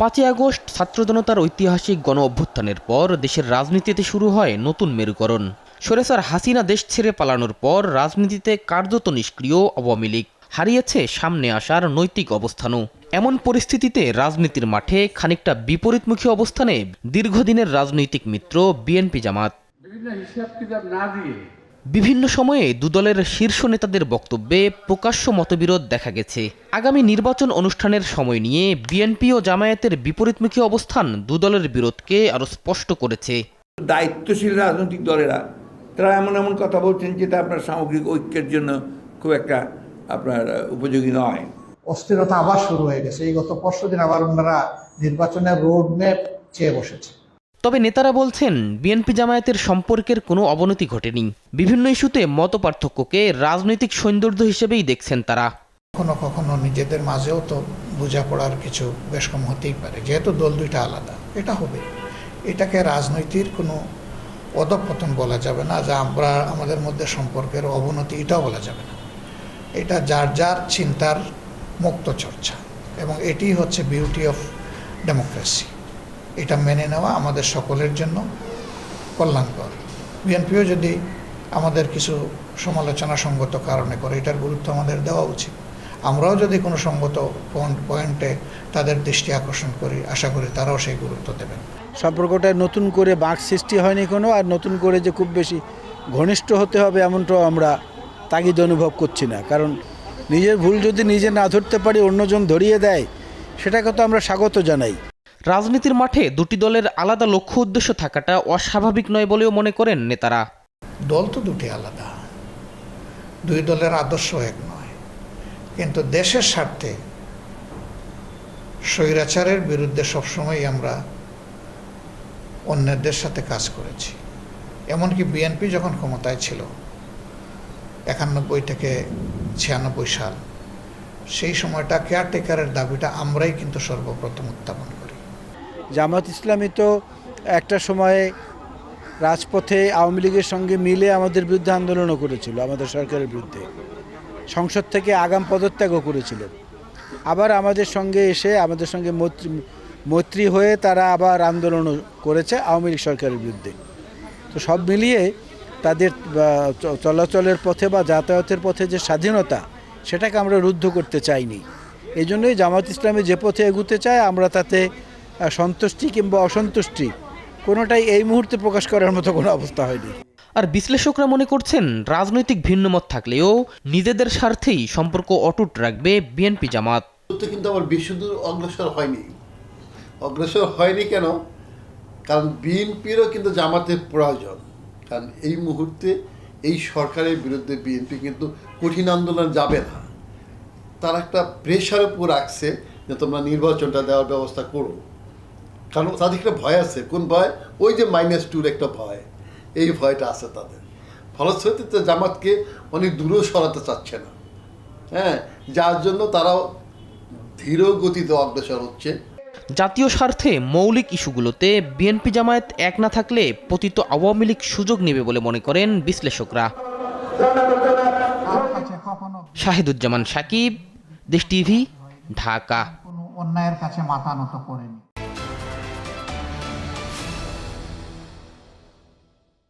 5ই August ছাত্র জনতার ঐতিহাসিক গণ অভ্যুত্থানের পর দেশের রাজনীতিতে শুরু হয় নতুন মেরুকরণ। স্বৈরাচার হাসিনা দেশ ছেড়ে পালানোর পর রাজনীতিতে কার্যত নিষ্ক্রিয় আওয়ামী লীগ হারিয়েছে সামনে আসার নৈতিক অবস্থানও। এমন পরিস্থিতিতে রাজনীতির মাঠে খানিকটা বিপরীতমুখী অবস্থানে দীর্ঘদিনের রাজনৈতিক মিত্র বিএনপি জামাত। বিভিন্ন সময়ে দুদলের শীর্ষ নেতাদের বক্তব্যে প্রকাশ্য মতবিরোধ দেখা গেছে। আগামী নির্বাচন অনুষ্ঠানের সময় নিয়ে বিএনপি ও জামায়াতের বিপরীতমুখী অবস্থান দুদলের বিরোধকে আরও স্পষ্ট করেছে। দায়িত্বশীল রাজনৈতিক দলেরা তারা এমন এমন কথা বলছেন যেটা আপনার সামগ্রিক ঐক্যের জন্য খুব একটা আপনার উপযোগী নয়। অস্থিরতা আবার শুরু হয়ে গেছে। এই গত পরশুদিন আবার ওনারা নির্বাচনের রোড ম্যাপ চেয়ে বসেছে। তবে নেতারা বলছেন বিএনপি জামায়াতের সম্পর্কের কোনো অবনতি ঘটেনি। বিভিন্ন ইস্যুতে মতপার্থক্যকে রাজনৈতিক সৌন্দর্য হিসেবেই দেখছেন তারা। কখনো কখনো নিজেদের মাঝেও তো বোঝাপড়ার কিছু বেশ কম হতেই পারে, যেহেতু দল দুইটা আলাদা। এটা হবে, এটাকে রাজনীতির কোনো অধঃপতন বলা যাবে না, যে আমরা আমাদের মধ্যে সম্পর্কের অবনতি এটাও বলা যাবে না। এটা যার যার চিন্তার মুক্ত চর্চা, এবং এটি হচ্ছে বিউটি অফ ডেমোক্রেসি। এটা মেনে নেওয়া আমাদের সকলের জন্য কল্যাণকর। বিএনপিও যদি আমাদের কিছু সমালোচনা সঙ্গত কারণে করে, এটার গুরুত্ব আমাদের দেওয়া উচিত। আমরাও যদি কোনো সঙ্গত পয়েন্টে তাদের দৃষ্টি আকর্ষণ করি, আশা করি তারাও সেই গুরুত্ব দেবেন। সম্পর্কটা নতুন করে বাঁক সৃষ্টি হয়নি কোনো, আর নতুন করে যে খুব বেশি ঘনিষ্ঠ হতে হবে এমনটাও আমরা তাগিদ অনুভব করছি না। কারণ নিজের ভুল যদি নিজে না ধরতে পারি, অন্যজন ধরিয়ে দেয়, সেটাকে তো আমরা স্বাগত জানাই। রাজনীতির মাঠে দুটি দলের আলাদা লক্ষ্য উদ্দেশ্য থাকাটা অস্বাভাবিক নয় বলেও মনে করেন নেতারা। দল তো দুটি আলাদা, দুই দলের আদর্শ এক নয়, কিন্তু দেশের স্বার্থে স্বৈরাচারের বিরুদ্ধে সবসময় আমরা অন্যদের সাথে কাজ করেছি। এমনকি বিএনপি যখন ক্ষমতায় ছিল 91 থেকে 96 সাল, সেই সময়টা কেয়ারটেকারের দাবিটা আমরাই কিন্তু সর্বপ্রথম উত্থাপন করি। জামাত ইসলামী তো একটা সময়ে রাজপথে আওয়ামী লীগের সঙ্গে মিলে আমাদের বিরুদ্ধে আন্দোলনও করেছিল, আমাদের সরকারের বিরুদ্ধে। সংসদ থেকে আগাম পদত্যাগও করেছিল। আবার আমাদের সঙ্গে এসে আমাদের সঙ্গে মৈত্রী হয়ে তারা আবার আন্দোলনও করেছে আওয়ামী লীগ সরকারের বিরুদ্ধে। তো সব মিলিয়ে তাদের চলাচলের পথে বা যাতায়াতের পথে যে স্বাধীনতা, সেটাকে আমরা রুদ্ধ করতে চাইনি। এই জন্যই জামাত ইসলামী যে পথে এগুতে চায়, আমরা তাতে সন্তুষ্টি কিংবা অসন্তুষ্টি কোনোটাই এই মুহূর্তে প্রকাশ করার মতো কোনো অবস্থা হয়নি। আর বিশ্লেষকরা মনে করছেন রাজনৈতিক ভিন্নমত থাকলেও নিজেদের স্বার্থেই সম্পর্ক অটুট রাখবে বিএনপি জামাত। কিন্তু আবার বেশি দূর অগ্রসর হয়নি কেন? কারণ বিএনপিরও কিন্তু জামাতের প্রয়োজন। কারণ এই মুহূর্তে এই সরকারের বিরুদ্ধে বিএনপি কিন্তু কঠিন আন্দোলন যাবে না। তারা একটা প্রেশার উপর রাখছে যে তোমরা নির্বাচনটা দেওয়ার ব্যবস্থা করো। কারণ তাদের একটা ভয় আছে। কোন ভয়? ওই যে -2 একটা ভয়, এই ভয়টা আছে তাদের। ফলশ্রুতিতে জামাতকে অনেক দূরেও সরাতে চাচ্ছে না। হ্যাঁ, যার জন্য তারাও ধীর গতিতে অগ্রসর হচ্ছে। জাতীয় স্বার্থে মৌলিক ইস্যুগুলোতে বিএনপি জামায়াত এক না থাকলে পতিত আওয়ামী লীগ সুযোগ নেবে বলে মনে করেন বিশ্লেষকরা। শাহিদুজ্জামান সাকিব, দেশ টিভি, ঢাকা। কোনো অন্যায়ের কাছে মাথা নত করেনি।